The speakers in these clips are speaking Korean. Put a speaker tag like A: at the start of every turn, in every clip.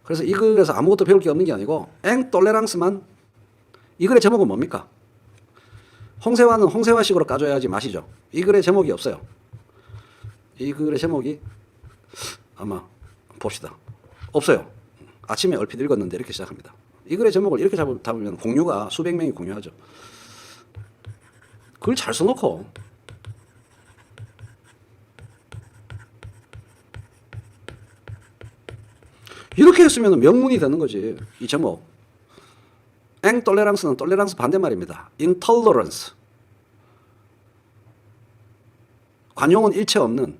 A: 그래서 이 글에서 아무것도 배울 게 없는 게 아니고 앵톨레랑스만. 이 글의 제목은 뭡니까? 홍세화는 홍세화식으로 까줘야지 맛이죠. 이 글의 제목이 없어요. 이 글의 제목이 아마 봅시다. 없어요. 아침에 얼핏 읽었는데 이렇게 시작합니다. 이 글의 제목을 이렇게 잡으면 공유가 수백 명이 공유하죠. 글 잘 써놓고 이렇게 했으면 명문이 되는 거지. 이 제목. 앵톨레랑스는 톨레랑스 반대말입니다. 인톨러런스. 관용은 일체 없는.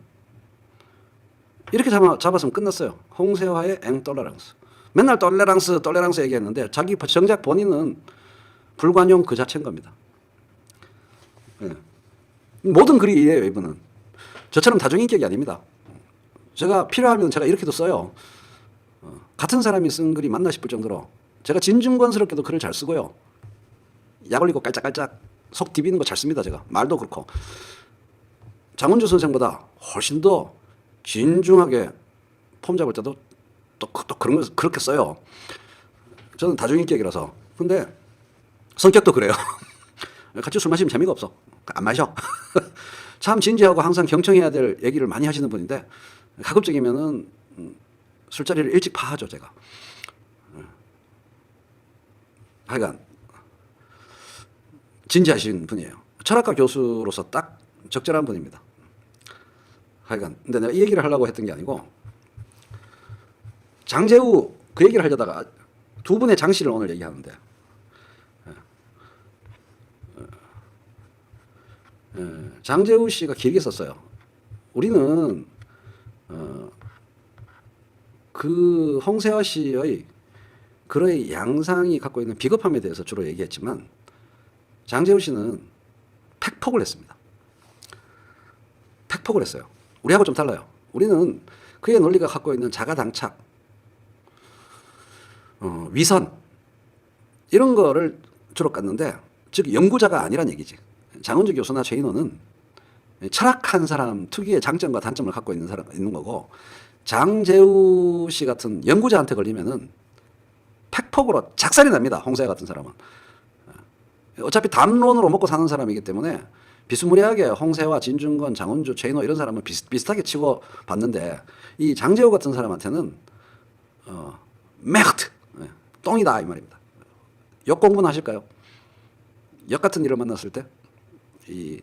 A: 이렇게 잡았으면 끝났어요. 홍세화의 앵톨레랑스. 맨날 톨레랑스 얘기했는데 자기 정작 본인은 불관용 그 자체인 겁니다. 네. 모든 글이 이래요. 이분은. 저처럼 다중인격이 아닙니다. 제가 필요하면 제가 이렇게도 써요. 같은 사람이 쓴 글이 맞나 싶을 정도로 제가 진중권스럽게도 글을 잘 쓰고요. 약 올리고 깔짝깔짝 속 디비는 거 잘 씁니다. 제가 말도 그렇고. 장은주 선생보다 훨씬 더 진중하게 폼 잡을 때도 또 그런 걸 그렇게 써요. 저는 다중인격이라서. 근데 성격도 그래요. 같이 술 마시면 재미가 없어. 안 마셔. 참 진지하고 항상 경청해야 될 얘기를 많이 하시는 분인데 가급적이면은 술자리를 일찍 파하죠, 제가. 하여간 진지하신 분이에요. 철학과 교수로서 딱 적절한 분입니다. 하여간 근데 내가 이 얘기를 하려고 했던 게 아니고 장제우 그 얘기를 하려다가 두 분의 장씨를 오늘 얘기하는데 장제우 씨가 길게 썼어요. 우리는 그 홍세화 씨의 글의 양상이 갖고 있는 비겁함에 대해서 주로 얘기했지만 장제우 씨는 팩폭을 했습니다. 팩폭을 했어요. 우리하고 좀 달라요. 우리는 그의 논리가 갖고 있는 자가당착, 위선 이런 거를 주로 깠는데 즉 연구자가 아니란 얘기지. 장은주 교수나 최인호는 철학한 사람 특유의 장점과 단점을 갖고 있는 거고 장제우 씨 같은 연구자한테 걸리면은 팩폭으로 작살이 납니다. 홍세화 같은 사람은. 어차피 담론으로 먹고 사는 사람이기 때문에 비스무리하게 홍세화, 진중권, 장은주, 최인호 이런 사람은 비슷하게 치고 받는데 이 장제우 같은 사람한테는 메르트, 똥이다 이 말입니다. 역 공부는 하실까요? 역 같은 일을 만났을 때 이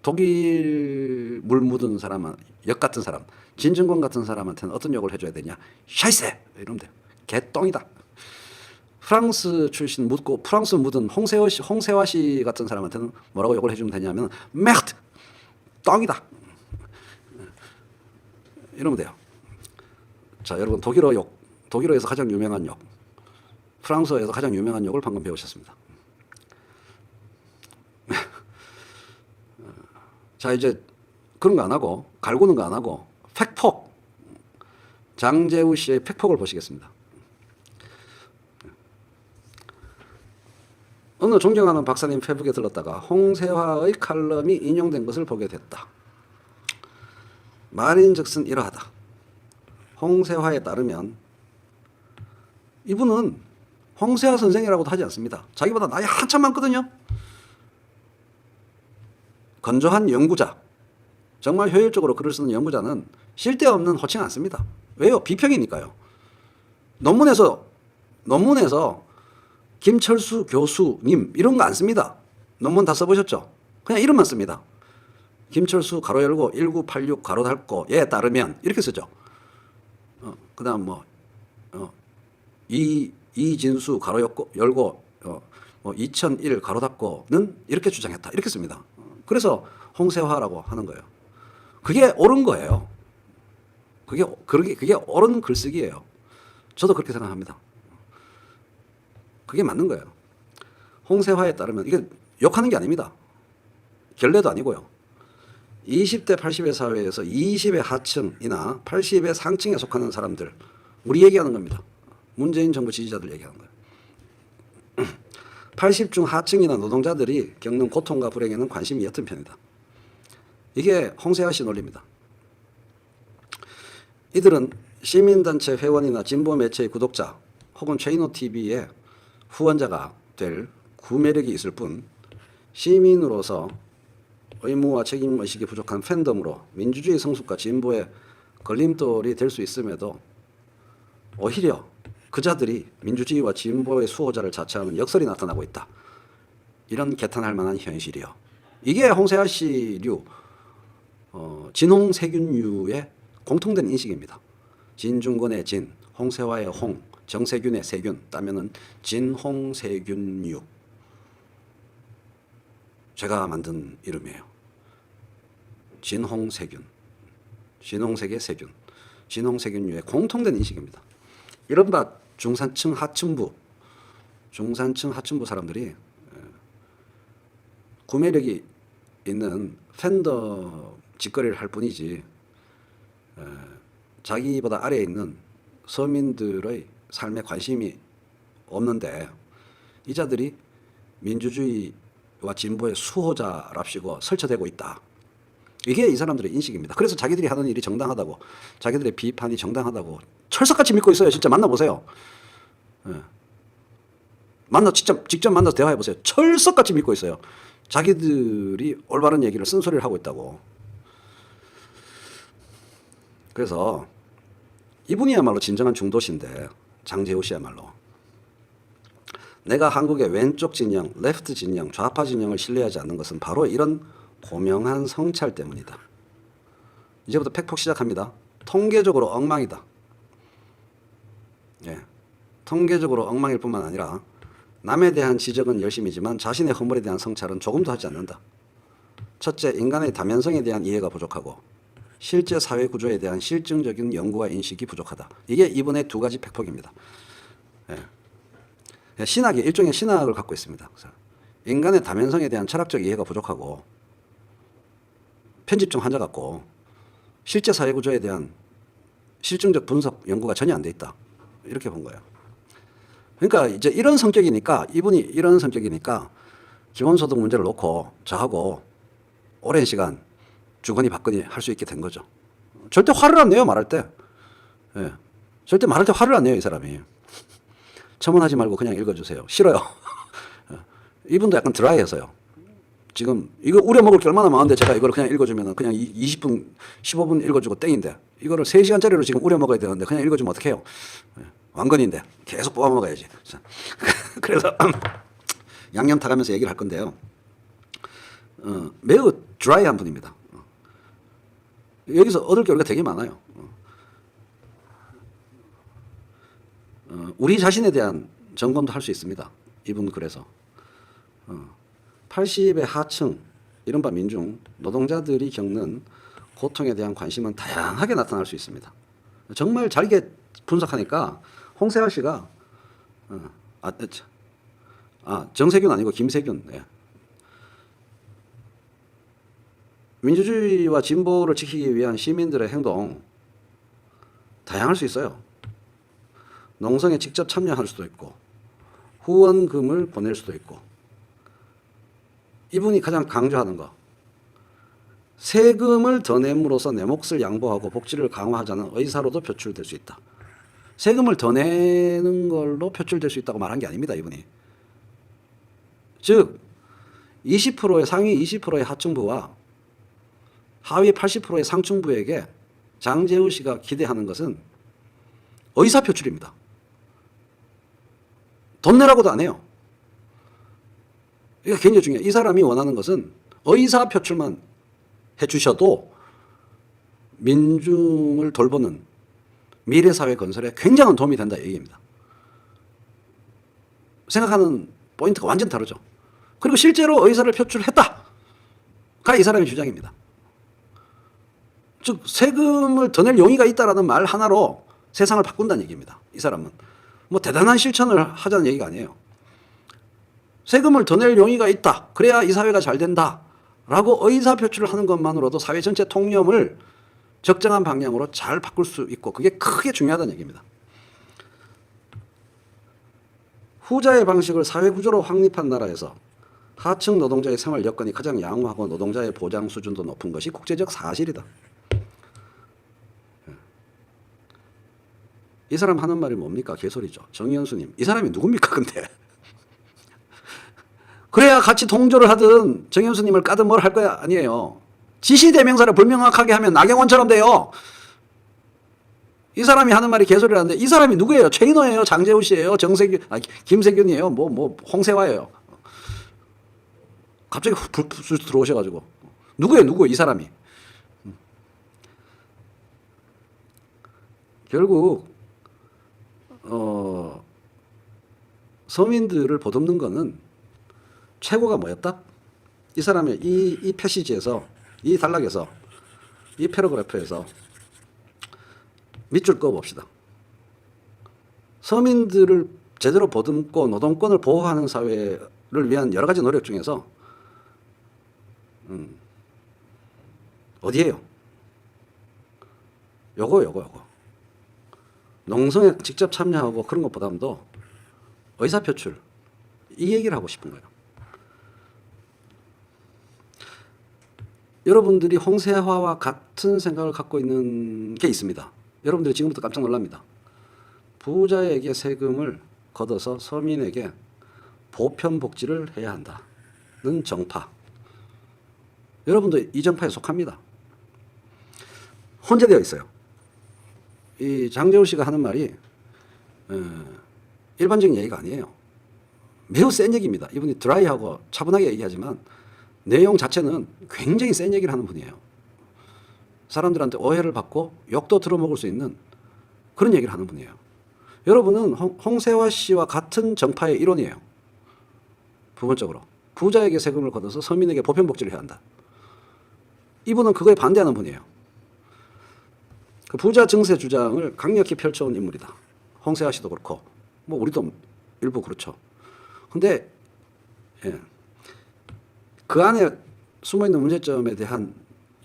A: 독일 물 묻은 사람은 역 같은 사람, 진중권 같은 사람한테는 어떤 욕을 해줘야 되냐? 샤이세 이러면 돼요. 개똥이다. 프랑스 출신 묻고 프랑스 묻은 홍세화 씨 같은 사람한테는 뭐라고 욕을 해주면 되냐면 메르트 똥이다 이러면 돼요. 자 여러분 독일어에서 가장 유명한 욕, 프랑스어에서 가장 유명한 욕을 방금 배우셨습니다. 자 이제 그런 거 안 하고 갈구는 거 안 하고 팩폭 장제우 씨의 팩폭을 보시겠습니다. 어느 존경하는 박사님 페북에 들렀다가 홍세화의 칼럼이 인용된 것을 보게 됐다. 말인즉슨 이러하다. 홍세화에 따르면 이분은 홍세화 선생이라고도 하지 않습니다. 자기보다 나이 한참 많거든요. 건조한 연구자, 정말 효율적으로 글을 쓰는 연구자는 쓸데없는 호칭 안 씁니다. 왜요? 비평이니까요. 논문에서 김철수 교수님 이런 거 안 씁니다. 논문 다 써보셨죠? 그냥 이름만 씁니다. 김철수 가로 열고 1986 가로 닫고 에 따르면 이렇게 쓰죠. 그 다음 이진수 가로 열고 2001 가로 닫고는 이렇게 주장했다. 이렇게 씁니다. 그래서 홍세화라고 하는 거예요. 그게 옳은 거예요. 그게 옳은 글쓰기예요. 저도 그렇게 생각합니다. 그게 맞는 거예요. 홍세화에 따르면 이게 욕하는 게 아닙니다. 결례도 아니고요. 20대 80의 사회에서 20의 하층이나 80의 상층에 속하는 사람들 우리 얘기하는 겁니다. 문재인 정부 지지자들 얘기하는 거예요. 80중 하층이나 노동자들이 겪는 고통과 불행에는 관심이 옅은 편이다. 이게 홍세화 씨 논리입니다. 이들은 시민단체 회원이나 진보 매체의 구독자 혹은 최인호 TV의 후원자가 될 구매력이 있을 뿐 시민으로서 의무와 책임의식이 부족한 팬덤으로 민주주의 성숙과 진보의 걸림돌이 될 수 있음에도 오히려 그자들이 민주주의와 진보의 수호자를 자처하는 역설이 나타나고 있다. 이런 개탄할 만한 현실이요. 이게 홍세화 씨류 진홍세균류의 공통된 인식입니다. 진중권의 진, 홍세화의 홍, 정세균의 세균 따면은 진홍세균류. 제가 만든 이름이에요. 진홍세균, 진홍색의 세균, 진홍세균류의 공통된 인식입니다. 이른바 중산층 하층부 사람들이 구매력이 있는 팬덤 짓거리를 할 뿐이지 자기보다 아래에 있는 서민들의 삶에 관심이 없는데 이자들이 민주주의와 진보의 수호자랍시고 설쳐대고 있다. 이게 이 사람들의 인식입니다. 그래서 자기들이 하는 일이 정당하다고, 자기들의 비판이 정당하다고 철석같이 믿고 있어요. 진짜 만나보세요. 직접 만나서 대화해보세요. 철석같이 믿고 있어요. 자기들이 올바른 얘기를 쓴소리를 하고 있다고. 그래서 이분이야말로 진정한 중도신데, 장제호 씨야말로 내가 한국의 왼쪽 진영, 레프트 진영, 좌파 진영을 신뢰하지 않는 것은 바로 이런 고명한 성찰 때문이다. 이제부터 팩폭 시작합니다. 통계적으로 엉망이다. 예, 통계적으로 엉망일 뿐만 아니라 남에 대한 지적은 열심이지만 자신의 허물에 대한 성찰은 조금도 하지 않는다. 첫째, 인간의 다면성에 대한 이해가 부족하고 실제 사회 구조에 대한 실증적인 연구와 인식이 부족하다. 이게 이번의 두 가지 팩폭입니다. 예. 신학이 일종의 신학을 갖고 있습니다. 인간의 다면성에 대한 철학적 이해가 부족하고 편집증 환자 같고 실제 사회 구조에 대한 실증적 분석 연구가 전혀 안 돼 있다. 이렇게 본 거예요. 그러니까 이제 이런 성격이니까 이분이 이런 성격이니까 기본소득 문제를 놓고 저하고 오랜 시간 주거니 받거니 할 수 있게 된 거죠. 절대 화를 안 내요, 말할 때. 예. 절대 말할 때 화를 안 내요, 이 사람이. 첨언하지 말고 그냥 읽어주세요. 싫어요. 이분도 약간 드라이해서요. 지금 이거 우려먹을 게 얼마나 많은데 제가 이걸 그냥 읽어주면 그냥 20분, 15분 읽어주고 땡인데 이거를 3시간짜리로 지금 우려먹어야 되는데 그냥 읽어주면 어떡해요. 왕건인데 계속 뽑아먹어야지. 그래서 양념 타가면서 얘기를 할 건데요. 매우 드라이한 분입니다. 여기서 얻을 게 우리가 되게 많아요. 우리 자신에 대한 점검도 할 수 있습니다. 이분 그래서 80의 하층, 이른바 민중, 노동자들이 겪는 고통에 대한 관심은 다양하게 나타날 수 있습니다. 정말 잘게 분석하니까 홍세화 씨가 정세균 아니고 김세균. 예. 민주주의와 진보를 지키기 위한 시민들의 행동 다양할 수 있어요. 농성에 직접 참여할 수도 있고 후원금을 보낼 수도 있고 이분이 가장 강조하는 거 세금을 더 nem으로써 내 몫을 양보하고 복지를 강화하자는 의사로도 표출될 수 있다. 세금을 더 내는 걸로 표출될 수 있다고 말한 게 아닙니다. 이분이. 즉 20%의 상위 20%의 하층부와 하위 80%의 상층부에게 장제우 씨가 기대하는 것은 의사표출입니다. 돈 내라고도 안 해요. 이게 굉장히 중요해요. 이 사람이 원하는 것은 의사표출만 해주셔도 민중을 돌보는 미래사회 건설에 굉장한 도움이 된다 얘기입니다. 생각하는 포인트가 완전 다르죠. 그리고 실제로 의사를 표출했다가 이 사람의 주장입니다. 즉 세금을 더 낼 용의가 있다라는 말 하나로 세상을 바꾼다는 얘기입니다. 이 사람은 뭐 대단한 실천을 하자는 얘기가 아니에요. 세금을 더 낼 용의가 있다. 그래야 이 사회가 잘 된다라고 의사표출을 하는 것만으로도 사회 전체 통념을 적정한 방향으로 잘 바꿀 수 있고 그게 크게 중요하다는 얘기입니다. 후자의 방식을 사회구조로 확립한 나라에서 하층 노동자의 생활 여건이 가장 양호하고 노동자의 보장 수준도 높은 것이 국제적 사실이다. 이 사람 하는 말이 뭡니까? 개소리죠. 정의연수님. 이 사람이 누굽니까 근데? 그래야 같이 동조를 하든 정의연수님을 까든 뭘 할 거야? 아니에요. 지시대명사를 불명확하게 하면 나경원처럼 돼요. 이 사람이 하는 말이 개소리라는데 이 사람이 누구예요? 최인호예요? 장재우 씨예요? 김세균이에요? 홍세화예요? 갑자기 불 들어오셔가지고 누구예요? 누구? 이 사람이. 결국 서민들을 보듬는 거는 최고가 뭐였다? 이 사람의 이 패시지에서 이 단락에서 이 패러그래프에서 밑줄 그어봅시다. 서민들을 제대로 보듬고 노동권을 보호하는 사회를 위한 여러 가지 노력 중에서 어디예요? 요거. 농성에 직접 참여하고 그런 것보다도 의사표출 이 얘기를 하고 싶은 거예요. 여러분들이 홍세화와 같은 생각을 갖고 있는 게 있습니다. 여러분들이 지금부터 깜짝 놀랍니다. 부자에게 세금을 걷어서 서민에게 보편복지를 해야 한다는 정파. 여러분도 이 정파에 속합니다. 혼재되어 있어요. 이 장재우 씨가 하는 말이 일반적인 얘기가 아니에요. 매우 센 얘기입니다. 이분이 드라이하고 차분하게 얘기하지만 내용 자체는 굉장히 센 얘기를 하는 분이에요. 사람들한테 오해를 받고 욕도 들어먹을 수 있는 그런 얘기를 하는 분이에요. 여러분은 홍세화 씨와 같은 정파의 일원이에요. 부분적으로. 부자에게 세금을 걷어서 서민에게 보편복지를 해야 한다. 이분은 그거에 반대하는 분이에요. 그 부자 증세 주장을 강력히 펼쳐온 인물이다. 홍세화 씨도 그렇고 뭐 우리도 일부 그렇죠. 근데 그 안에 숨어있는 문제점에 대한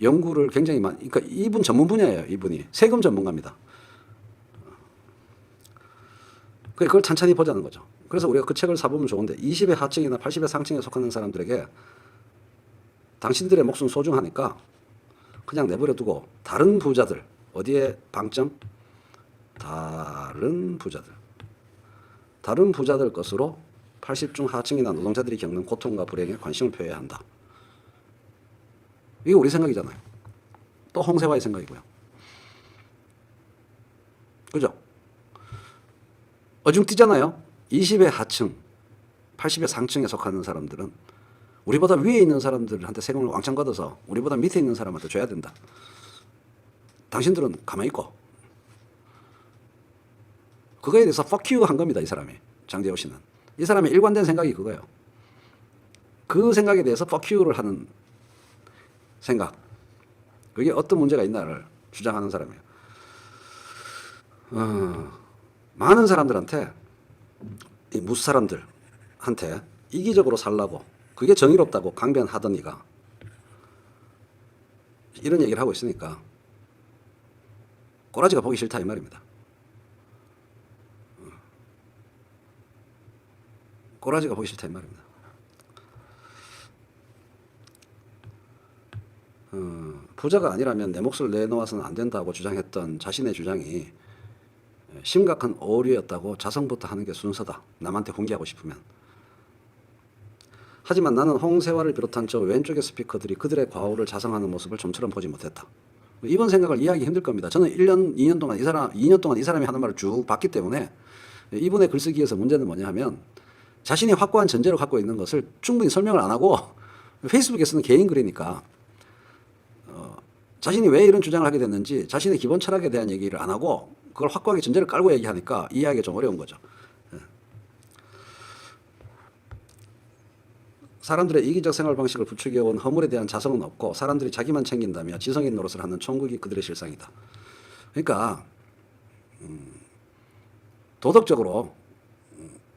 A: 연구를 굉장히 많이, 그러니까 이분 전문 분야예요. 이분이 세금 전문가입니다. 그걸 찬찬히 보자는 거죠. 그래서 우리가 그 책을 사보면 좋은데 20의 하층이나 80의 상층에 속하는 사람들에게 당신들의 목숨 소중하니까 그냥 내버려 두고 다른 부자들, 어디에 방점? 다른 부자들 것으로 80중 하층이나 노동자들이 겪는 고통과 불행에 관심을 표해야 한다. 이게 우리 생각이잖아요. 또 홍세화의 생각이고요. 그죠? 어중뛰잖아요. 20의 하층, 80의 상층에 속하는 사람들은 우리보다 위에 있는 사람들한테 세금을 왕창 걷어서 우리보다 밑에 있는 사람한테 줘야 된다. 당신들은 가만히 있고. 그거에 대해서 fuck you 한 겁니다. 이 사람이. 장재호 씨는. 이 사람의 일관된 생각이 그거예요. 그 생각에 대해서 fuck you를 하는 생각. 그게 어떤 문제가 있나를 주장하는 사람이에요. 많은 사람들한테, 이 무사람들한테 이기적으로 살라고, 그게 정의롭다고 강변하더니가 이런 얘기를 하고 있으니까 꼬라지가 보기 싫다 이 말입니다. 꼬라지가 보기 싫다 이 말입니다. 부자가 아니라면 내 몫을 내놓아서는 안 된다고 주장했던 자신의 주장이 심각한 오류였다고 자성부터 하는 게 순서다. 남한테 공개하고 싶으면. 하지만 나는 홍세화를 비롯한 저 왼쪽의 스피커들이 그들의 과오를 자성하는 모습을 좀처럼 보지 못했다. 이번 생각을 이해하기 힘들 겁니다. 저는 1년, 2년 동안 이 사람이 하는 말을 쭉 봤기 때문에 이분의 글쓰기에서 문제는 뭐냐 하면 자신이 확고한 전제를 갖고 있는 것을 충분히 설명을 안 하고 페이스북에 쓰는 개인 글이니까 자신이 왜 이런 주장을 하게 됐는지 자신의 기본 철학에 대한 얘기를 안 하고 그걸 확고하게 전제를 깔고 얘기하니까 이해하기가 좀 어려운 거죠. 사람들의 이기적 생활 방식을 부추겨온 허물에 대한 자성은 없고 사람들이 자기만 챙긴다며 지성인 노릇을 하는 천국이 그들의 실상이다. 그러니까 도덕적으로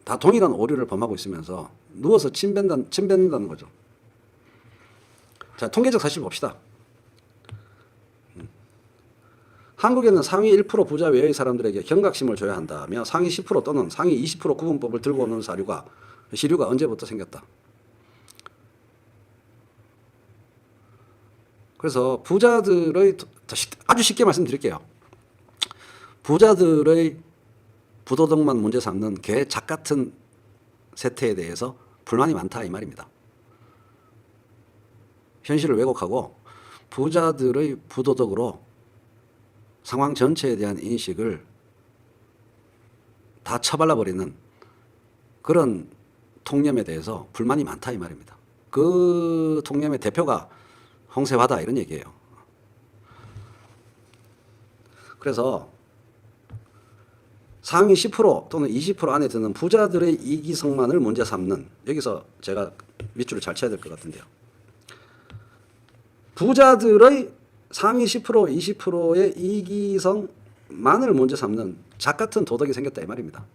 A: 다 동일한 오류를 범하고 있으면서 누워서 침 뱉는다는 거죠. 자, 통계적 사실 봅시다. 한국에는 상위 1% 부자 외의 사람들에게 경각심을 줘야 한다며 상위 10% 또는 상위 20% 구분법을 들고 오는 시류가 언제부터 생겼다. 그래서 부자들의, 아주 쉽게 말씀드릴게요. 부자들의 부도덕만 문제 삼는 개작 같은 세태에 대해서 불만이 많다 이 말입니다. 현실을 왜곡하고 부자들의 부도덕으로 상황 전체에 대한 인식을 다 처발라버리는 그런 통념에 대해서 불만이 많다 이 말입니다. 그 통념의 대표가 홍세화다 이런 얘기예요. 그래서 상위 10% 또는 20% 안에 드는 부자들의 이기성만을 문제 삼는, 여기서 제가 밑줄을 잘 쳐야 될 것 같은데요. 부자들의 상위 10%, 20%의 이기성만을 문제 삼는 작 같은 도덕이 생겼다 이 말입니다.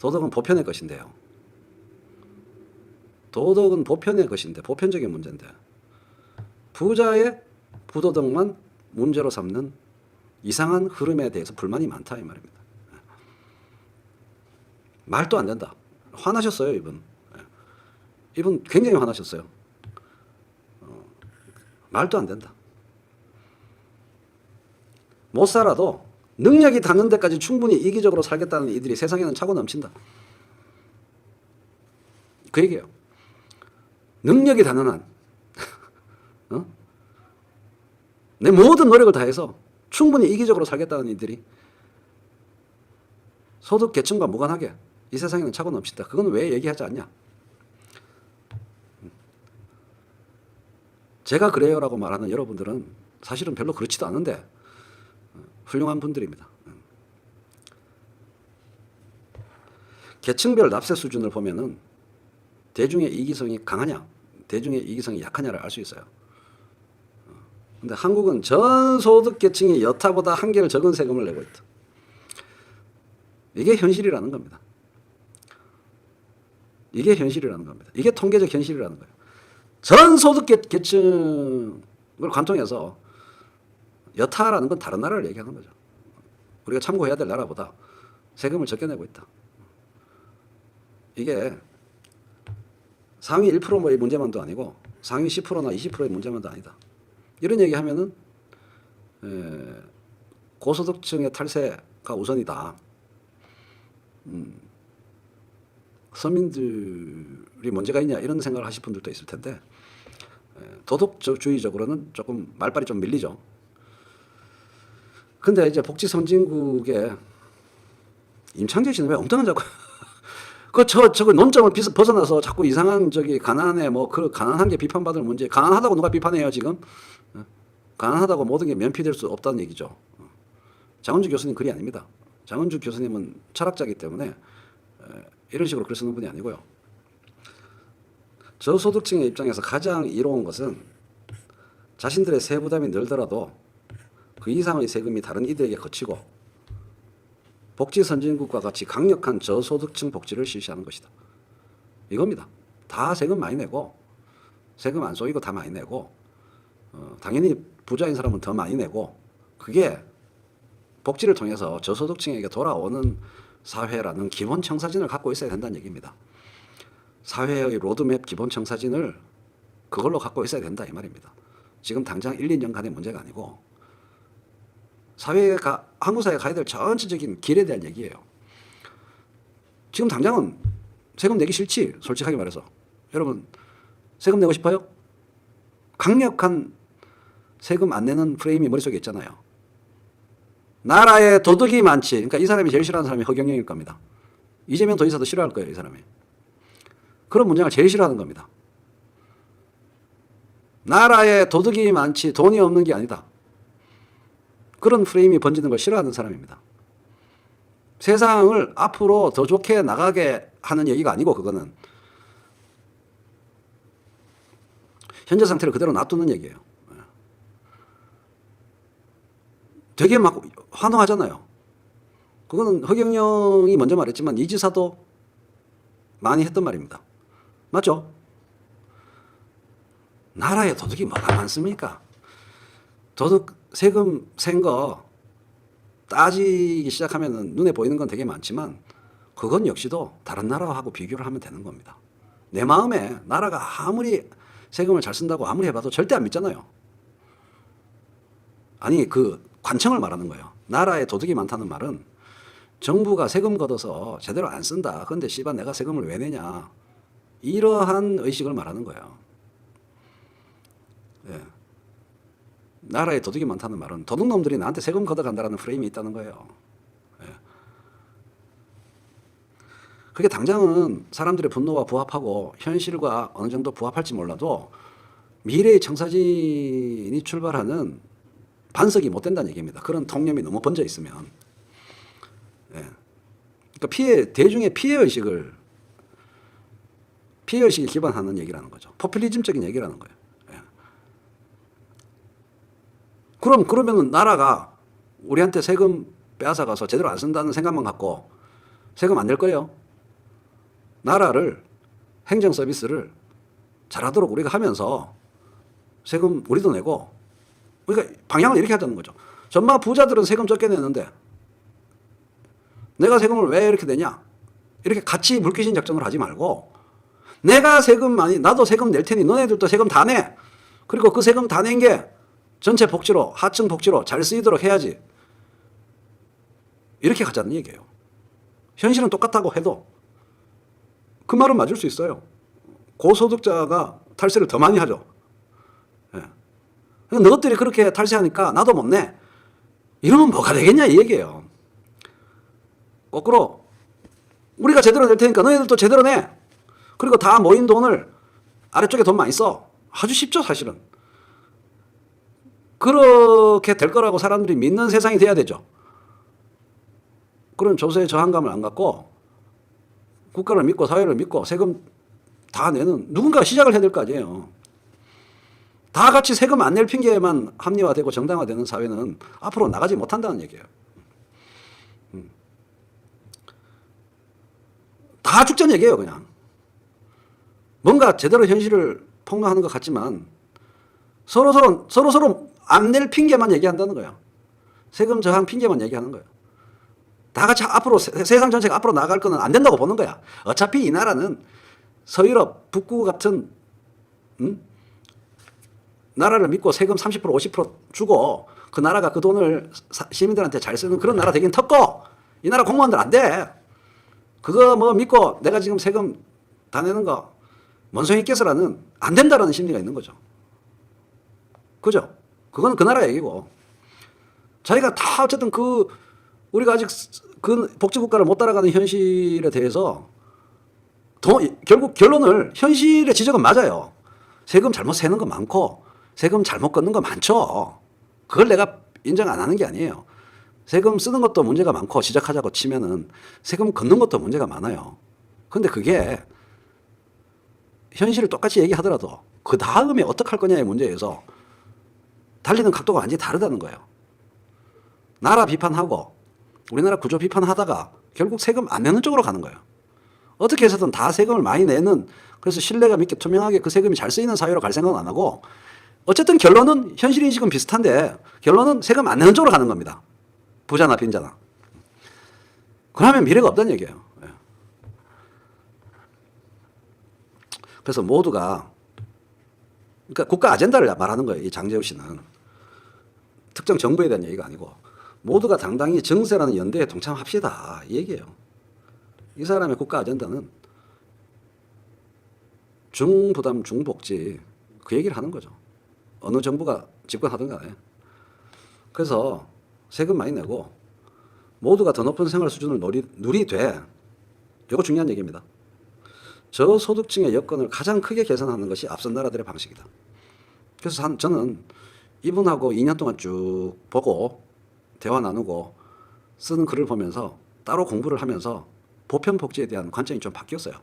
A: 도덕은 보편의 것인데요. 도덕은 보편의 것인데, 보편적인 문제인데 부자의 부도덕만 문제로 삼는 이상한 흐름에 대해서 불만이 많다 이 말입니다. 말도 안 된다. 화나셨어요 이분. 이분 굉장히 화나셨어요. 말도 안 된다. 못 살아도 능력이 닿는 데까지 충분히 이기적으로 살겠다는 이들이 세상에는 차고 넘친다. 그 얘기예요. 능력이 닿는 한 내 모든 노력을 다해서 충분히 이기적으로 살겠다는 이들이 소득 계층과 무관하게 이 세상에는 차고 넘친다. 그건 왜 얘기하지 않냐? 제가 그래요라고 말하는 여러분들은 사실은 별로 그렇지도 않은데 훌륭한 분들입니다. 계층별 납세 수준을 보면은 대중의 이기성이 강하냐, 대중의 이기성이 약하냐를 알 수 있어요. 근데 한국은 전 소득 계층이 여타보다 한계를 적은 세금을 내고 있다. 이게 현실이라는 겁니다. 이게 현실이라는 겁니다. 이게 통계적 현실이라는 거예요. 전 소득 계층을 관통해서 여타라는 건 다른 나라를 얘기하는 거죠. 우리가 참고해야 될 나라보다 세금을 적게 내고 있다. 이게 상위 1%의 문제만도 아니고 상위 10%나 20%의 문제만도 아니다. 이런 얘기하면은 고소득층의 탈세가 우선이다. 서민들이 문제가 있냐 이런 생각을 하실 분들도 있을 텐데 도덕주의적으로는 조금 말발이 좀 밀리죠. 근데 이제 복지 선진국에 임창재 씨는 왜 엉뚱한 자꾸 저거 논점을 벗어나서 자꾸 이상한 가난에 그 가난한 게 비판받을 문제, 가난하다고 누가 비판해요 지금? 가난하다고 모든 게 면피될 수 없다는 얘기죠. 장은주 교수님 글이 아닙니다. 장은주 교수님은 철학자이기 때문에 이런 식으로 글 쓰는 분이 아니고요. 저소득층의 입장에서 가장 이로운 것은 자신들의 세부담이 늘더라도 그 이상의 세금이 다른 이들에게 거치고 복지 선진국과 같이 강력한 저소득층 복지를 실시하는 것이다. 이겁니다. 다 세금 많이 내고 세금 안 쏘이고 다 많이 내고 당연히 부자인 사람은 더 많이 내고 그게 복지를 통해서 저소득층에게 돌아오는 사회라는 기본 청사진을 갖고 있어야 된다는 얘기입니다. 사회의 로드맵 기본 청사진을 그걸로 갖고 있어야 된다 이 말입니다. 지금 당장 1, 2년간의 문제가 아니고 한국 사회가 가야 될 전체적인 길에 대한 얘기예요. 지금 당장은 세금 내기 싫지, 솔직하게 말해서. 여러분 세금 내고 싶어요? 강력한 세금 안 내는 프레임이 머릿속에 있잖아요. 나라에 도덕이 많지. 그러니까 이 사람이 제일 싫어하는 사람이 허경영일 겁니다. 이재명 도지사도 싫어할 거예요, 이 사람이. 그런 문장을 제일 싫어하는 겁니다. 나라에 도덕이 많지 돈이 없는 게 아니다. 그런 프레임이 번지는 걸 싫어하는 사람입니다. 세상을 앞으로 더 좋게 나가게 하는 얘기가 아니고 그거는 현재 상태를 그대로 놔두는 얘기예요. 되게 막 환호하잖아요. 그거는 허경영이 먼저 말했지만 이 지사도 많이 했던 말입니다. 맞죠? 나라에 도덕이 뭐가 많습니까? 도덕 세금 센 거 따지기 시작하면 눈에 보이는 건 되게 많지만 그건 역시도 다른 나라하고 비교를 하면 되는 겁니다. 내 마음에 나라가 아무리 세금을 잘 쓴다고 아무리 해봐도 절대 안 믿잖아요. 아니 그 관청을 말하는 거예요. 나라에 도덕이 많다는 말은 정부가 세금 걷어서 제대로 안 쓴다. 그런데 씨발 내가 세금을 왜 내냐. 이러한 의식을 말하는 거예요. 예. 나라에 도둑이 많다는 말은 도둑놈들이 나한테 세금 걷어간다는 프레임이 있다는 거예요. 예. 그게 당장은 사람들의 분노와 부합하고 현실과 어느 정도 부합할지 몰라도 미래의 청사진이 출발하는 반석이 못 된다는 얘기입니다. 그런 통념이 너무 번져 있으면. 예. 그러니까 대중의 피해의식이 기반하는 얘기라는 거죠. 포퓰리즘적인 얘기라는 거예요. 예. 그러면은 나라가 우리한테 세금 빼앗아가서 제대로 안 쓴다는 생각만 갖고 세금 안 낼 거예요. 나라를, 행정 서비스를 잘하도록 우리가 하면서 세금 우리도 내고, 그러니까 방향을 이렇게 하자는 거죠. 전마 부자들은 세금 적게 내는데 내가 세금을 왜 이렇게 내냐? 이렇게 같이 물귀신 작전을 하지 말고 내가 세금 나도 세금 낼 테니 너네들도 세금 다 내. 그리고 그 세금 다 낸 게 전체 복지로, 하층 복지로 잘 쓰이도록 해야지. 이렇게 가자는 얘기예요. 현실은 똑같다고 해도 그 말은 맞을 수 있어요. 고소득자가 탈세를 더 많이 하죠. 예. 너희들이 그렇게 탈세하니까 나도 못 내. 이러면 뭐가 되겠냐 이 얘기예요. 거꾸로 우리가 제대로 낼 테니까 너희들도 제대로 내. 그리고 다 모인 돈을 아래쪽에 돈 많이 써. 아주 쉽죠 사실은. 그렇게 될 거라고 사람들이 믿는 세상이 돼야 되죠. 그런 조세의 저항감을 안 갖고 국가를 믿고 사회를 믿고 세금 다 내는 누군가 시작을 해야 될 거 아니에요. 다 같이 세금 안 낼 핑계만 합리화되고 정당화되는 사회는 앞으로 나가지 못한다는 얘기예요. 다 죽자는 얘기예요 그냥. 뭔가 제대로 현실을 폭로하는 것 같지만 서로 안 낼 핑계만 얘기한다는 거예요. 세금 저항 핑계만 얘기하는 거예요. 다 같이 앞으로 세상 전체가 앞으로 나갈 거는 안 된다고 보는 거야. 어차피 이 나라는 서유럽, 북구 같은 나라를 믿고 세금 30% 50% 주고 그 나라가 그 돈을 시민들한테 잘 쓰는 그런 나라 되긴 텄고 이 나라 공무원들 안 돼. 그거 뭐 믿고 내가 지금 세금 다 내는 거 뭔소리 있겠어라는 안 된다라는 심리가 있는 거죠. 그죠? 그건 그 나라 얘기고 자기가 다 어쨌든 우리가 아직 그 복지국가를 못 따라가는 현실에 대해서 결국 결론을 현실의 지적은 맞아요. 세금 잘못 세는 거 많고 세금 잘못 걷는 거 많죠. 그걸 내가 인정 안 하는 게 아니에요. 세금 쓰는 것도 문제가 많고 지적하자고 치면은 세금 걷는 것도 문제가 많아요. 그런데 그게 현실을 똑같이 얘기하더라도 그 다음에 어떻게 할 거냐의 문제에서 달리는 각도가 완전히 다르다는 거예요. 나라 비판하고 우리나라 구조 비판하다가 결국 세금 안 내는 쪽으로 가는 거예요. 어떻게 해서든 다 세금을 많이 내는 그래서 신뢰감 있게 투명하게 그 세금이 잘 쓰이는 사회로 갈 생각은 안 하고 어쨌든 결론은 현실 인식은 비슷한데 결론은 세금 안 내는 쪽으로 가는 겁니다. 부자나 빈자나. 그러면 미래가 없다는 얘기예요. 그래서 모두가 그러니까 국가 아젠다를 말하는 거예요. 이 장제우 씨는. 특정 정부에 대한 얘기가 아니고 모두가 당당히 정세라는 연대에 동참합시다. 이 얘기예요. 이 사람의 국가 아젠다는 중부담 중복지 그 얘기를 하는 거죠. 어느 정부가 집권하든 간에. 그래서 세금 많이 내고 모두가 더 높은 생활 수준을 누리되 이거 중요한 얘기입니다. 저소득층의 여건을 가장 크게 개선하는 것이 앞선 나라들의 방식이다. 그래서 저는 이분하고 2년 동안 쭉 보고 대화 나누고 쓰는 글을 보면서 따로 공부를 하면서 보편복지에 대한 관점이 좀 바뀌었어요.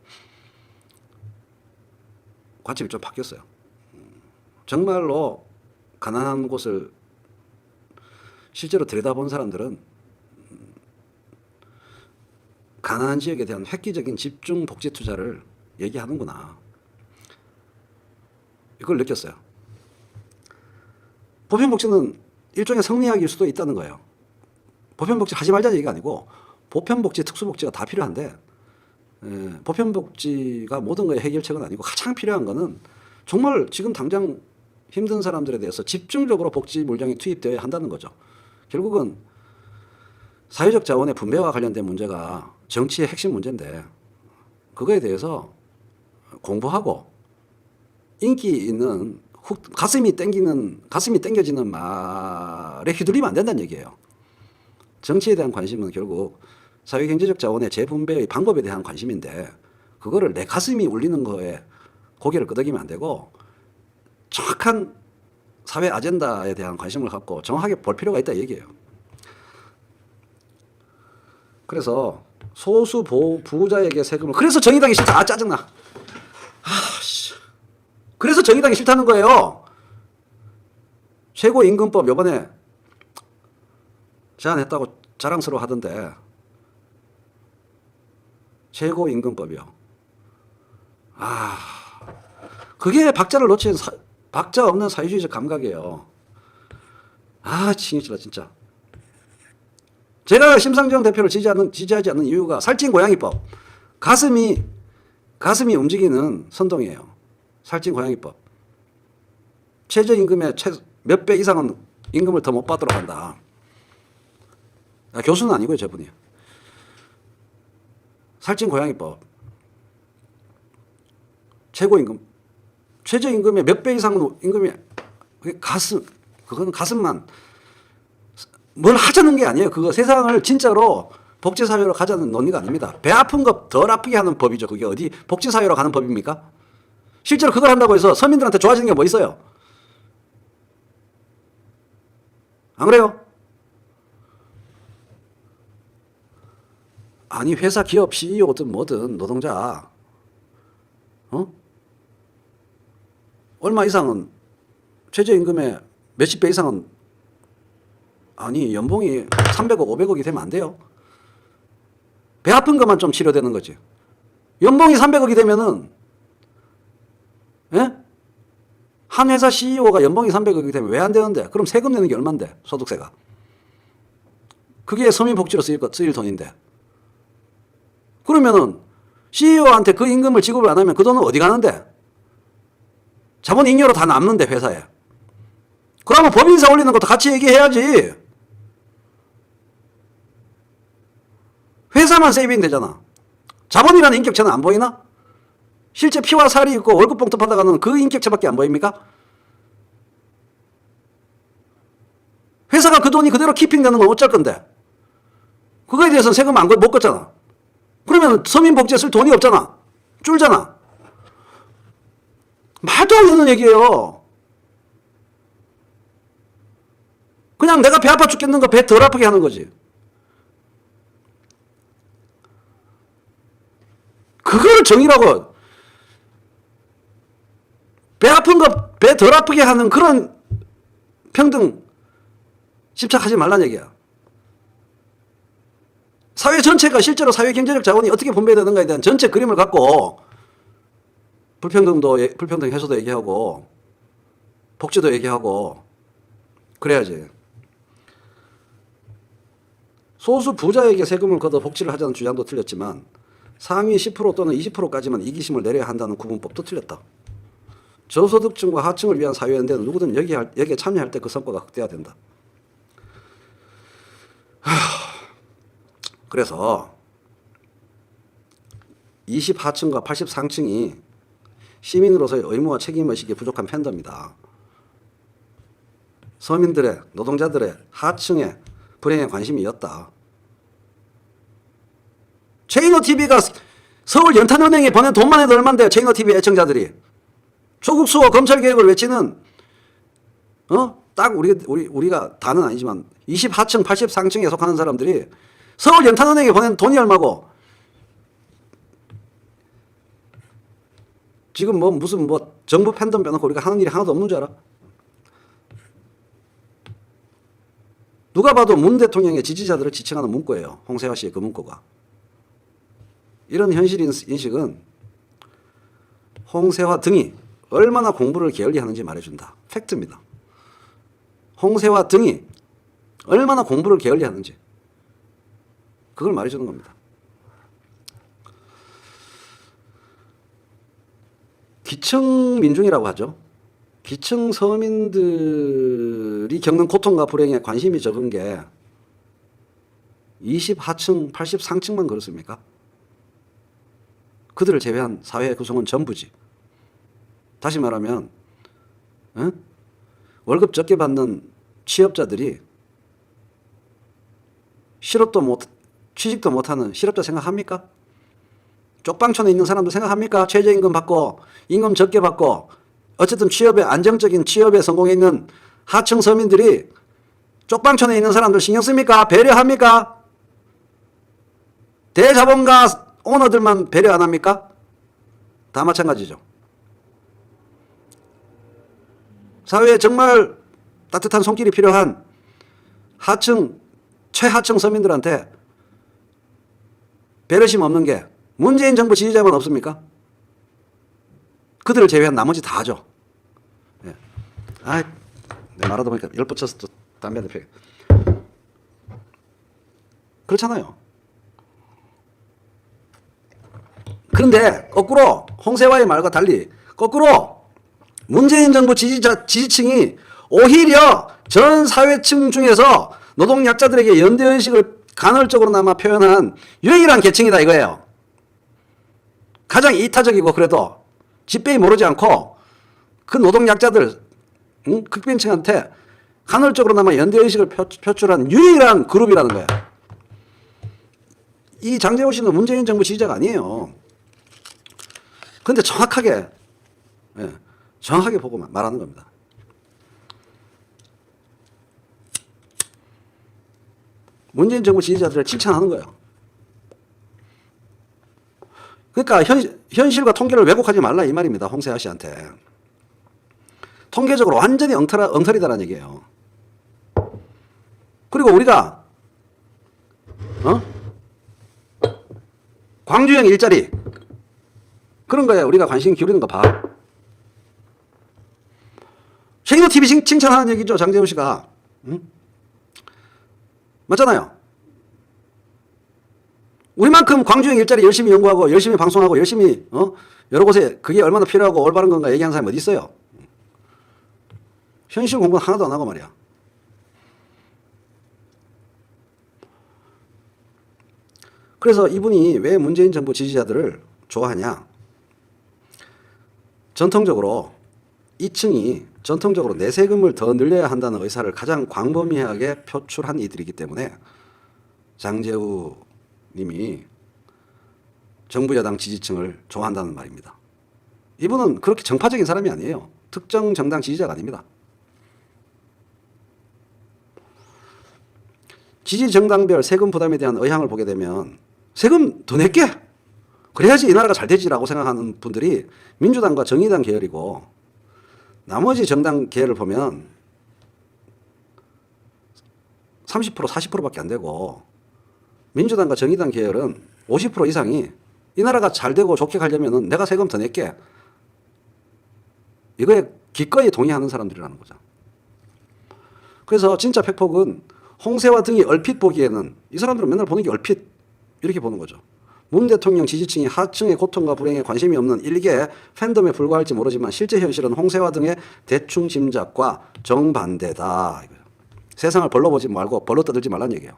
A: 관점이 좀 바뀌었어요. 정말로 가난한 곳을 실제로 들여다본 사람들은 가난한 지역에 대한 획기적인 집중 복지 투자를 얘기하는구나. 이걸 느꼈어요. 보편복지는 일종의 성리학일 수도 있다는 거예요. 보편복지 하지 말자는 얘기가 아니고 보편복지, 특수복지가 다 필요한데 보편복지가 모든 거의 해결책은 아니고 가장 필요한 거는 정말 지금 당장 힘든 사람들에 대해서 집중적으로 복지 물량이 투입되어야 한다는 거죠. 결국은 사회적 자원의 분배와 관련된 문제가 정치의 핵심 문제인데 그거에 대해서 공부하고 인기 있는 가슴이 땡겨지는 말에 휘둘리면 안 된다는 얘기예요. 정치에 대한 관심은 결국 사회경제적 자원의 재분배의 방법에 대한 관심인데 그거를 내 가슴이 울리는 거에 고개를 끄덕이면 안 되고 정확한 사회 아젠다에 대한 관심을 갖고 정확하게 볼 필요가 있다 얘기예요. 그래서 소수 부자에게 세금을 그래서 정의당이 싫다. 아 짜증나. 그래서 정의당이 싫다는 거예요. 최고임금법 요번에 제안했다고 자랑스러워 하던데 최고임금법이요. 그게 박자를 놓친 박자 없는 사회주의적 감각이에요. 징이질라 진짜. 제가 심상정 대표를 지지하지 않는 이유가 살찐 고양이법. 가슴이 움직이는 선동이에요. 살찐 고양이법. 최저임금의 몇 배 이상은 임금을 더 못 받도록 한다. 교수는 아니고요, 저분이. 살찐 고양이법. 최고임금. 최저임금의 몇 배 이상은 임금이 그거는 가슴만 뭘 하자는 게 아니에요. 그거 세상을 진짜로 복지사회로 가자는 논의가 아닙니다. 배 아픈 거 덜 아프게 하는 법이죠. 그게 어디 복지사회로 가는 법입니까? 실제로 그걸 한다고 해서 서민들한테 좋아지는 게 뭐 있어요? 안 그래요? 아니 회사 기업 CEO든 뭐든 노동자 얼마 이상은 최저임금의 몇십 배 이상은 아니 연봉이 300억 500억이 되면 안 돼요. 배 아픈 것만 좀 치료되는 거지. 연봉이 300억이 되면은 한 회사 CEO가 연봉이 300억이 되면 왜 안 되는데? 그럼 세금 내는 게 얼만데? 소득세가. 그게 서민복지로 쓰일 돈인데. 그러면은 CEO한테 그 임금을 지급을 안 하면 그 돈은 어디 가는데? 자본 잉여로 다 남는데 회사에. 그러면 법인세 올리는 것도 같이 얘기해야지. 회사만 세이빙 되잖아. 자본이라는 인격체는 안 보이나? 실제 피와 살이 있고 월급봉투 받아가는 그 인격체밖에 안 보입니까? 회사가 그 돈이 그대로 키핑되는 건 어쩔 건데? 그거에 대해서는 세금 못 걷잖아. 그러면 서민복지에 쓸 돈이 없잖아. 줄잖아. 말도 안 되는 얘기예요. 그냥 내가 배 아파 죽겠는 거 배 덜 아프게 하는 거지. 그거를 정의라고. 배 아픈 거 배 덜 아프게 하는 그런 평등 집착하지 말란 얘기야. 사회 전체가 실제로 사회 경제적 자원이 어떻게 분배되는가에 대한 전체 그림을 갖고 불평등 해소도 얘기하고 복지도 얘기하고 그래야지. 소수 부자에게 세금을 걷어 복지를 하자는 주장도 틀렸지만 상위 10% 또는 20%까지만 이기심을 내려야 한다는 구분법도 틀렸다. 저소득층과 하층을 위한 사회연대는 누구든 여기에 참여할 때 그 성과가 극대화된다. 그래서 20하층과 83층이 시민으로서의 의무와 책임의식이 부족한 팬더입니다. 서민들의 노동자들의 하층의 불행에 관심이었다. 체이노TV가 서울 연탄은행에 보낸 돈만 해도 얼만데 체이노TV 애청자들이 조국 수호 검찰 개혁을 외치는 딱 우리가 다는 아니지만 20하층 83층에 속하는 사람들이 서울 연탄은행에 보낸 돈이 얼마고 지금 무슨 정부 팬덤 빼놓고 우리가 하는 일이 하나도 없는 줄 알아? 누가 봐도 문 대통령의 지지자들을 지칭하는 문구예요. 홍세화 씨의 그 문구가. 이런 현실 인식은 홍세화 등이 얼마나 공부를 게을리하는지 말해준다. 팩트입니다. 홍세화 등이 얼마나 공부를 게을리하는지 그걸 말해주는 겁니다. 기층 민중이라고 하죠. 기층 서민들이 겪는 고통과 불행에 관심이 적은 게 20하층, 80상층만 그렇습니까? 그들을 제외한 사회 구성은 전부지. 다시 말하면 월급 적게 받는 취업자들이 취직도 못하는 실업자 생각합니까? 쪽방촌에 있는 사람들 생각합니까? 최저임금 받고 임금 적게 받고 어쨌든 안정적인 취업에 성공해 있는 하층 서민들이 쪽방촌에 있는 사람들 신경 씁니까? 배려합니까? 대자본가 오너들만 배려 안 합니까? 다 마찬가지죠. 사회에 정말 따뜻한 손길이 필요한 최하층 서민들한테 배려심 없는 게 문재인 정부 지지자만 없습니까? 그들을 제외한 나머지 다 하죠. 예. 말하다 보니까 열 뻗쳐서 또 담배 대표. 그렇잖아요. 그런데 거꾸로 홍세화의 말과 달리 거꾸로 문재인 정부 지지층이 오히려 전 사회층 중에서 노동약자들에게 연대의식을 간헐적으로나마 표현한 유일한 계층이다 이거예요. 가장 이타적이고 그래도 집배이 모르지 않고 그 노동약자들 극빈층한테 간헐적으로나마 연대의식을 표출한 유일한 그룹이라는 거예요. 이 장제호 씨는 문재인 정부 지지자가 아니에요. 그런데 정확하게 보고 말하는 겁니다. 문재인 정부 지지자들을 칭찬하는 거예요. 그러니까 현실과 통계를 왜곡하지 말라 이 말입니다. 홍세화 씨한테. 통계적으로 완전히 엉터리다라는 얘기예요. 그리고 우리가 광주형 일자리 그런 거에 우리가 관심 기울이는 거 봐. 최인호 TV 칭찬하는 얘기죠. 장제호 씨가. 맞잖아요. 우리만큼 광주형 일자리 열심히 연구하고 열심히 방송하고 열심히 여러 곳에 그게 얼마나 필요하고 올바른 건가 얘기하는 사람이 어디 있어요. 현실 공부는 하나도 안 하고 말이야. 그래서 이분이 왜 문재인 정부 지지자들을 좋아하냐. 전통적으로 이층이 전통적으로 내세금을 더 늘려야 한다는 의사를 가장 광범위하게 표출한 이들이기 때문에 장제우 님이 정부 여당 지지층을 좋아한다는 말입니다. 이분은 그렇게 정파적인 사람이 아니에요. 특정 정당 지지자가 아닙니다. 지지 정당별 세금 부담에 대한 의향을 보게 되면 세금 더 낼게. 그래야지 이 나라가 잘 되지라고 생각하는 분들이 민주당과 정의당 계열이고 나머지 정당 계열을 보면 30% 40%밖에 안 되고 민주당과 정의당 계열은 50% 이상이 이 나라가 잘 되고 좋게 가려면 내가 세금 더 낼게. 이거에 기꺼이 동의하는 사람들이라는 거죠. 그래서 진짜 팩폭은 홍세화 등이 얼핏 보기에는 이 사람들은 맨날 보는 게 얼핏 이렇게 보는 거죠. 문 대통령 지지층이 하층의 고통과 불행에 관심이 없는 일개 팬덤에 불과할지 모르지만 실제 현실은 홍세화 등의 대충 짐작과 정반대다. 세상을 벌로 보지 말고 벌로 떠들지 말라는 얘기예요.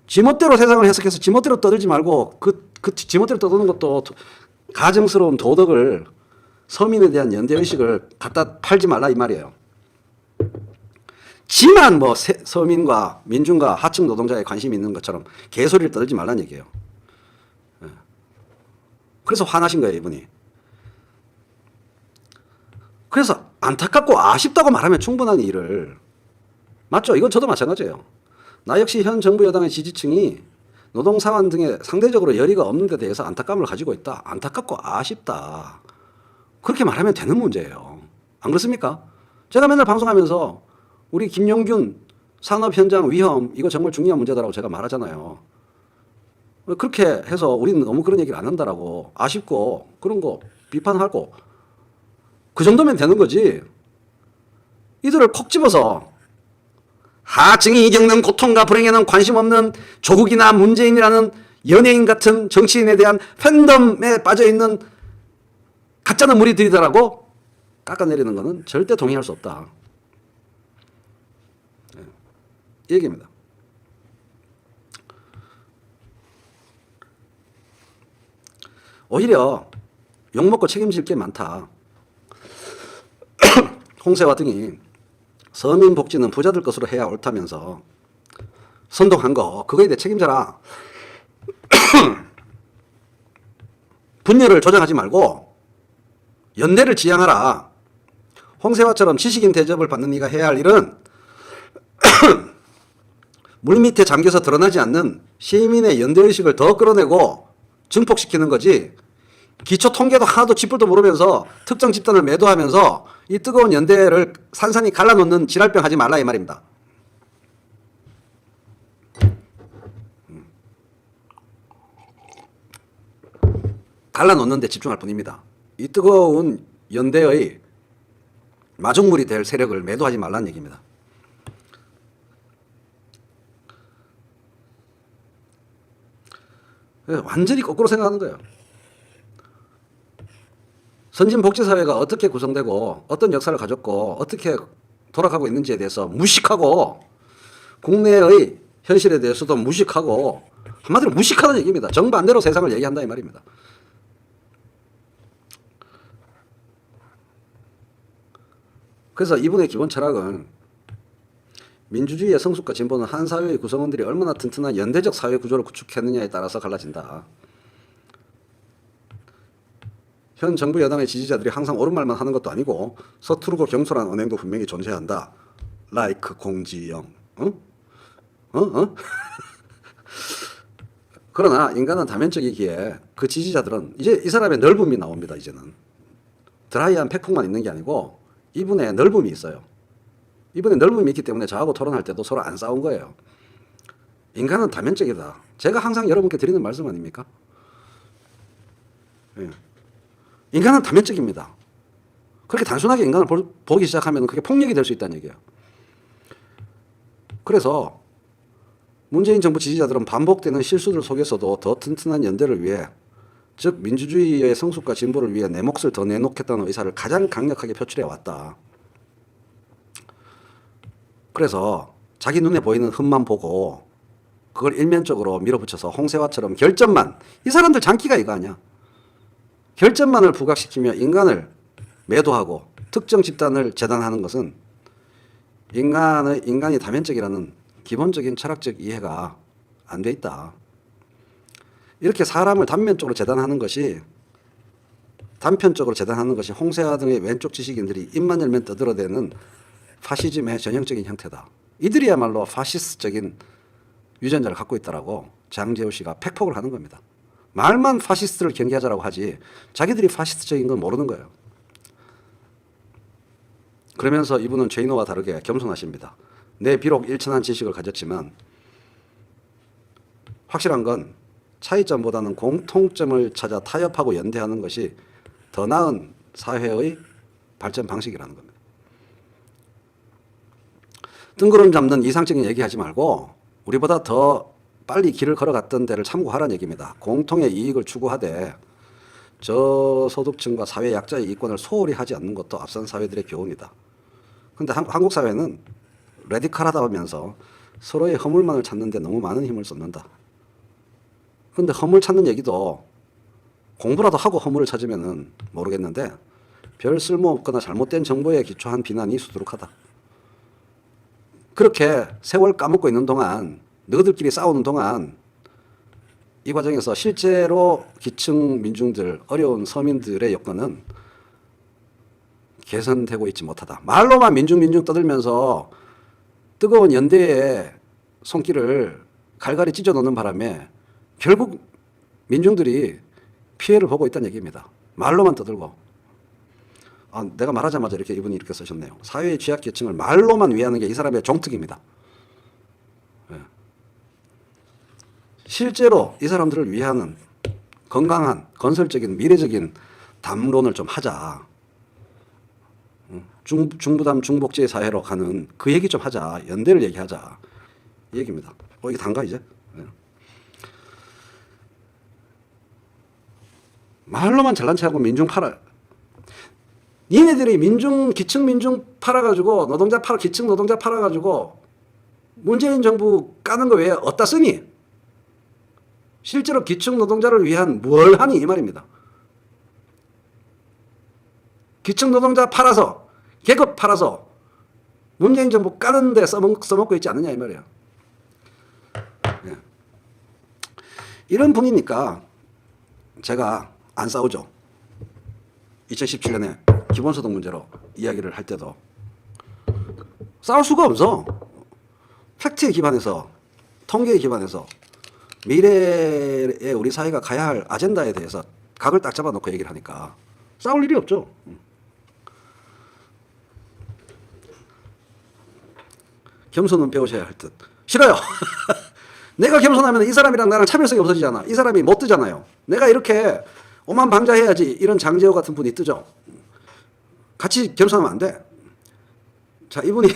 A: 지멋대로 세상을 해석해서 지멋대로 떠들지 말고 그 지멋대로 떠드는 것도 가증스러운 도덕을 서민에 대한 연대의식을 갖다 팔지 말라 이 말이에요. 지만 뭐 서민과 민중과 하층 노동자에 관심이 있는 것처럼 개소리를 떠들지 말라는 얘기예요. 그래서 화나신 거예요 이분이. 그래서 안타깝고 아쉽다고 말하면 충분한 일을 맞죠? 이건 저도 마찬가지예요. 나 역시 현 정부 여당의 지지층이 노동사원 등에 상대적으로 열의가 없는 데 대해서 안타까움을 가지고 있다. 안타깝고 아쉽다. 그렇게 말하면 되는 문제예요. 안 그렇습니까? 제가 맨날 방송하면서 우리 김용균 산업 현장 위험 이거 정말 중요한 문제다라고 제가 말하잖아요. 그렇게 해서 우리는 너무 그런 얘기를 안 한다라고 아쉽고 그런 거 비판하고 그 정도면 되는 거지. 이들을 콕 집어서 하층이 겪는 고통과 불행에는 관심 없는 조국이나 문재인이라는 연예인 같은 정치인에 대한 팬덤에 빠져있는 가짜는 무리들이다라고 깎아내리는 것은 절대 동의할 수 없다. 이 얘기입니다. 오히려 욕먹고 책임질 게 많다. 홍세화 등이 서민 복지는 부자들 것으로 해야 옳다면서 선동한 거 그거에 대해 책임져라. 분열을 조장하지 말고 연대를 지향하라. 홍세화처럼 지식인 대접을 받는 네가 해야 할 일은 물밑에 잠겨서 드러나지 않는 시민의 연대의식을 더 끌어내고 증폭시키는 거지. 기초 통계도 하나도 쥐뿔도 모르면서 특정 집단을 매도하면서 이 뜨거운 연대를 산산히 갈라놓는 지랄병 하지 말라 이 말입니다. 갈라놓는 데 집중할 뿐입니다. 이 뜨거운 연대의 마중물이 될 세력을 매도하지 말라는 얘기입니다. 완전히 거꾸로 생각하는 거예요. 선진복지사회가 어떻게 구성되고 어떤 역사를 가졌고 어떻게 돌아가고 있는지에 대해서 무식하고 국내의 현실에 대해서도 무식하고 한마디로 무식하다는 얘기입니다. 정반대로 세상을 얘기한다 이 말입니다. 그래서 이분의 기본 철학은 민주주의의 성숙과 진보는 한 사회의 구성원들이 얼마나 튼튼한 연대적 사회 구조를 구축했느냐에 따라서 갈라진다. 현 정부 여당의 지지자들이 항상 옳은 말만 하는 것도 아니고 서투르고 경솔한 언행도 분명히 존재한다. 라이크 공지영. 그러나 인간은 다면적이기에 그 지지자들은 이제 이 사람의 넓음이 나옵니다. 이제는 드라이한 팩폭만 있는 게 아니고 이분의 넓음이 있어요. 이분의 넓음이 있기 때문에 저하고 토론할 때도 서로 안 싸운 거예요. 인간은 다면적이다. 제가 항상 여러분께 드리는 말씀 아닙니까? 예. 인간은 다면적입니다. 그렇게 단순하게 인간을 보기 시작하면 그게 폭력이 될 수 있다는 얘기예요. 그래서 문재인 정부 지지자들은 반복되는 실수들 속에서도 더 튼튼한 연대를 위해, 즉 민주주의의 성숙과 진보를 위해 내 몫을 더 내놓겠다는 의사를 가장 강력하게 표출해 왔다. 그래서 자기 눈에 보이는 흠만 보고 그걸 일면적으로 밀어붙여서 홍세화처럼 결점만, 이 사람들 장기가 이거 아니야. 결점만을 부각시키며 인간을 매도하고 특정 집단을 재단하는 것은 인간이 다면적이라는 기본적인 철학적 이해가 안 돼 있다. 이렇게 사람을 단편적으로 재단하는 것이 홍세화 등의 왼쪽 지식인들이 입만 열면 떠들어대는 파시즘의 전형적인 형태다. 이들이야말로 파시스트적인 유전자를 갖고 있다라고 장제우 씨가 팩폭을 하는 겁니다. 말만 파시스트를 경계하자라고 하지 자기들이 파시스트적인 건 모르는 거예요. 그러면서 이분은 죄인호와 다르게 겸손하십니다. 내 비록 일천한 지식을 가졌지만 확실한 건 차이점보다는 공통점을 찾아 타협하고 연대하는 것이 더 나은 사회의 발전 방식이라는 겁니다. 뜬구름 잡는 이상적인 얘기하지 말고 우리보다 더 빨리 길을 걸어갔던 데를 참고하라는 얘기입니다. 공통의 이익을 추구하되 저소득층과 사회 약자의 이권을 소홀히 하지 않는 것도 앞선 사회들의 교훈이다. 그런데 한국 사회는 레디컬하다 하면서 서로의 허물만을 찾는 데 너무 많은 힘을 쏟는다. 그런데 허물 찾는 얘기도 공부라도 하고 허물을 찾으면 모르겠는데 별 쓸모없거나 잘못된 정보에 기초한 비난이 수두룩하다. 그렇게 세월 까먹고 있는 동안, 너희들끼리 싸우는 동안 이 과정에서 실제로 기층 민중들, 어려운 서민들의 여건은 개선되고 있지 못하다. 말로만 민중 떠들면서 뜨거운 연대의 손길을 갈갈이 찢어 놓는 바람에 결국 민중들이 피해를 보고 있다는 얘기입니다. 말로만 떠들고. 내가 말하자마자 이분이 이렇게 쓰셨네요. 사회의 취약계층을 말로만 위하는 게 이 사람의 종특입니다. 네. 실제로 이 사람들을 위하는 건강한 건설적인 미래적인 담론을 좀 하자. 중부담 중복지 사회로 가는 그 얘기 좀 하자. 연대를 얘기하자. 이 얘기입니다. 이게 단가 이제? 네. 말로만 잘난 체하고 민중 팔아. 니네들이 기층 민중 팔아가지고 기층 노동자 팔아가지고 문재인 정부 까는 거 외에 어디다 쓰니? 실제로 기층 노동자를 위한 뭘 하니 이 말입니다. 기층 노동자 팔아서 계급 팔아서 문재인 정부 까는데 써먹고 있지 않느냐 이 말이에요. 예. 이런 분이니까 제가 안 싸우죠. 2017년에 기본소득 문제로 이야기를 할 때도 싸울 수가 없어. 팩트에 기반해서 통계에 기반해서 미래에 우리 사회가 가야 할 아젠다에 대해서 각을 딱 잡아놓고 얘기를 하니까 싸울 일이 없죠. 겸손은 배우셔야 할 듯. 싫어요. 내가 겸손하면 이 사람이랑 나랑 차별성이 없어지잖아. 이 사람이 못 뜨잖아요. 내가 이렇게 오만방자해야지 이런 장제호 같은 분이 뜨죠. 같이 겸손하면 안 돼. 자, 이분이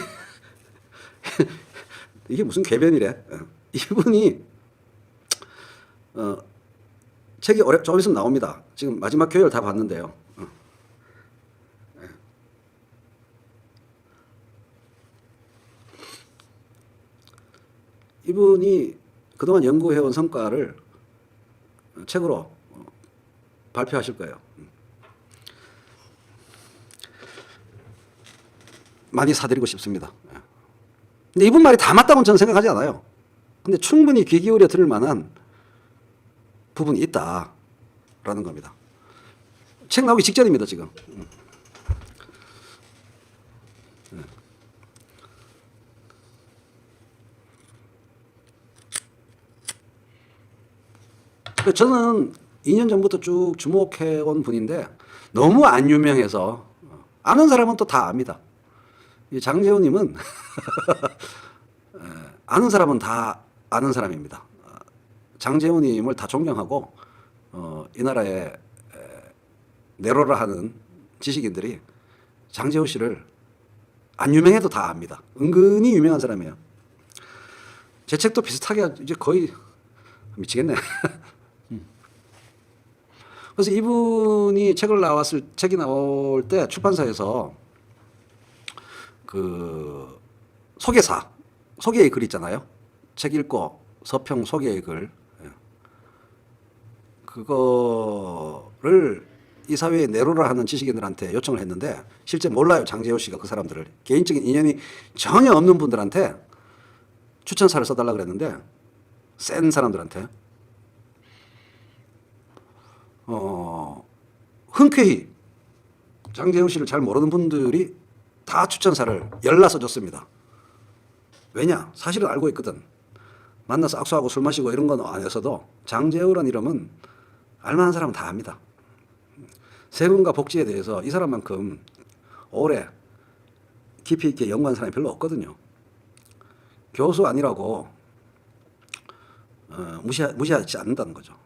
A: 이게 무슨 궤변이래. 이분이 책이 조금 있으면 나옵니다. 지금 마지막 교열 다 봤는데요. 이분이 그동안 연구해온 성과를 책으로 발표하실 거예요. 많이 사드리고 싶습니다. 근데 이분 말이 다 맞다고는 저는 생각하지 않아요. 근데 충분히 귀 기울여 들을 만한 부분이 있다라는 겁니다. 책 나오기 직전입니다, 지금. 저는 2년 전부터 쭉 주목해온 분인데 너무 안 유명해서 아는 사람은 또 다 압니다. 이 장제호님은 아는 사람은 다 아는 사람입니다. 장제호님을 다 존경하고 이 나라에 내로라 하는 지식인들이 장제호 씨를 안 유명해도 다 압니다. 은근히 유명한 사람이에요. 제 책도 비슷하게 이제 거의 미치겠네. 그래서 이분이 책이 나올 때 출판사에서 그 소개의 글 있잖아요. 책 읽고 서평 소개의 글. 그거를 이 사회에 내로라 하는 지식인들한테 요청을 했는데 실제 몰라요. 장제호 씨가 그 사람들을. 개인적인 인연이 전혀 없는 분들한테 추천사를 써달라 그랬는데 센 사람들한테 흔쾌히 장제호 씨를 잘 모르는 분들이 다 추천사를 열나 써줬습니다. 왜냐? 사실은 알고 있거든. 만나서 악수하고 술 마시고 이런 건 안 해서도 장제호라는 이름은 알만한 사람은 다 압니다. 세금과 복지에 대해서 이 사람만큼 오래 깊이 있게 연구한 사람이 별로 없거든요. 교수 아니라고 무시하지 않는다는 거죠.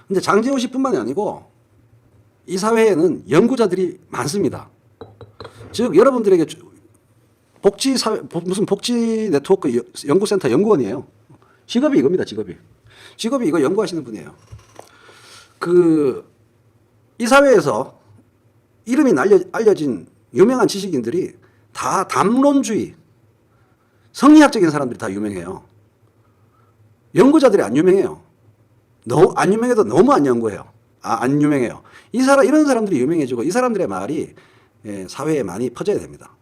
A: 근데 장제호 씨뿐만이 아니고 이 사회에는 연구자들이 많습니다. 즉 여러분들에게 무슨 복지 네트워크 연구센터 연구원이에요. 직업이 이겁니다. 직업이 이거 연구하시는 분이에요. 이 사회에서 이름이 알려진 유명한 지식인들이 다 담론주의, 성리학적인 사람들이 다 유명해요. 연구자들이 안 유명해요. 안 유명해도 너무 안 연구해요. 안 유명해요. 이런 사람들이 유명해지고 이 사람들의 말이 사회에 많이 퍼져야 됩니다.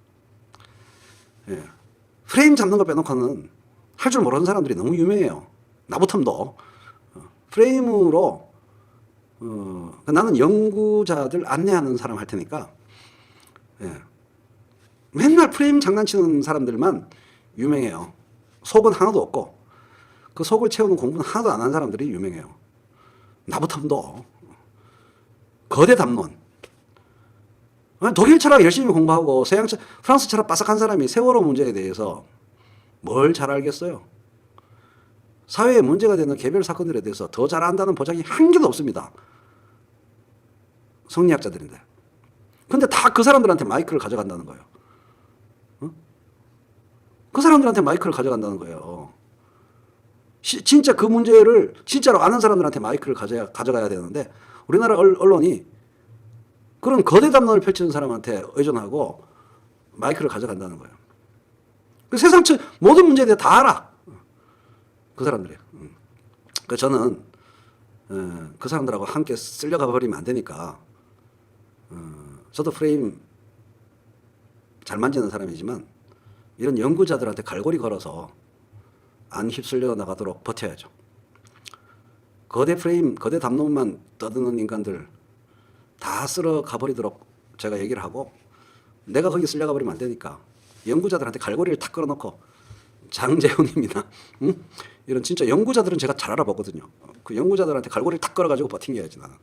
A: 프레임 잡는 거 빼놓고는 할 줄 모르는 사람들이 너무 유명해요. 나부터도 프레임으로 나는 연구자들 안내하는 사람 할 테니까 맨날 프레임 장난치는 사람들만 유명해요. 속은 하나도 없고 그 속을 채우는 공부는 하나도 안 한 사람들이 유명해요. 나부터도 거대 담론. 독일 철학 열심히 공부하고 프랑스 철학 빠삭한 사람이 세월호 문제에 대해서 뭘 잘 알겠어요? 사회에 문제가 되는 개별 사건들에 대해서 더 잘 안다는 보장이 한 개도 없습니다. 성리학자들인데. 근데 다 그 사람들한테 마이크를 가져간다는 거예요. 그 사람들한테 마이크를 가져간다는 거예요. 진짜 그 문제를 진짜로 아는 사람들한테 마이크를 가져가야 되는데 우리나라 언론이 그런 거대 담론을 펼치는 사람한테 의존하고 마이크를 가져간다는 거예요. 그 세상 모든 문제에 대해 다 알아. 그 사람들이. 그 저는 그 사람들하고 함께 쓸려가 버리면 안 되니까 저도 프레임 잘 만지는 사람이지만 이런 연구자들한테 갈고리 걸어서 안 휩쓸려 나가도록 버텨야죠. 거대 프레임, 거대 담론만 떠드는 인간들 다 쓸어 가버리도록 제가 얘기를 하고 내가 거기 쓸려가 버리면 안 되니까 연구자들한테 갈고리를 탁 걸어놓고 장재훈입니다. 이런 진짜 연구자들은 제가 잘 알아보거든요. 그 연구자들한테 갈고리를 탁 걸어가지고 버틴 게 야지 나는.